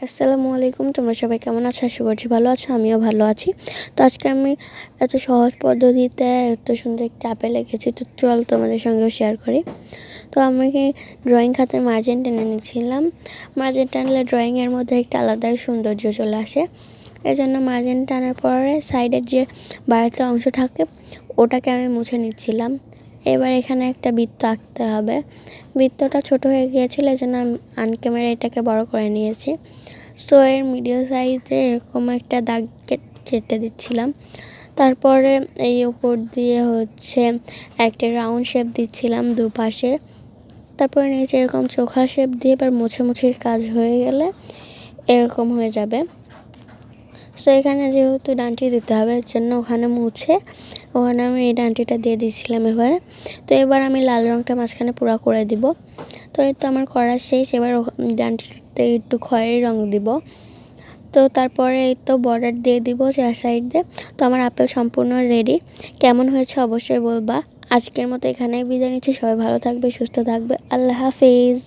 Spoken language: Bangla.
আসসালামু আলাইকুম, তোমরা সবাই কেমন আছো? আশা করছি ভালো আছো, আমিও ভালো আছি। তো আজকে আমি এত সহজ পদ্ধতিতে এত সুন্দর একটা আপেল এঁকেছি, তো চল তোমাদের সঙ্গেও শেয়ার করি। তো আমি ড্রয়িং খাতায় মার্জিন টেনে নিচ্ছিলাম। মার্জিন টানলে ড্রয়িংয়ের মধ্যে একটা আলাদাই সৌন্দর্য চলে আসে। এই জন্য মার্জিন টানার পরে সাইডের যে বাড়তি অংশ থাকে ওটাকে আমি মুছে নিচ্ছিলাম। এবার এখানে একটা বৃত্ত আঁকতে হবে। বৃত্তটা ছোট হয়ে গিয়েছিল, এই জন্য আমি আনক্যামেরা এটাকে বড় করে নিয়েছি। সো এর মিডিল সাইজে এরকম একটা দাগ কেটে দিচ্ছিলাম। তারপরে এই উপর দিয়ে একটা রাউন্ড শেপ দিচ্ছিলাম দুপাশে। তারপরে নিচে এরকম চোখা শেপ দিয়ে এবার মুছামুছির কাজ হয়ে গেলে এরকম হয়ে যাবে। সো এখানে যেহেতু ডান্টি দিতে হবে, এর জন্য ওখানে আমি এই ডান্টিটা দিয়ে দিচ্ছিলাম এভাবে। তো এবার আমি লাল রঙটা মাঝখানে পুরো করে দিব। তো এই তো আমার করা শেষ। এবার ডান্টিতে একটু খয়েরি রঙ দিব। তো তারপরে এই তো বর্ডার দিয়ে দিব চার সাইড দিয়ে। তো আমার আপেল সম্পূর্ণ রেডি। কেমন হয়েছে অবশ্যই বলবা। আজকের মতো এখানেই বিদায় নিচ্ছি। সবাই ভালো থাকবে, সুস্থ থাকবে। আল্লাহ হাফেজ।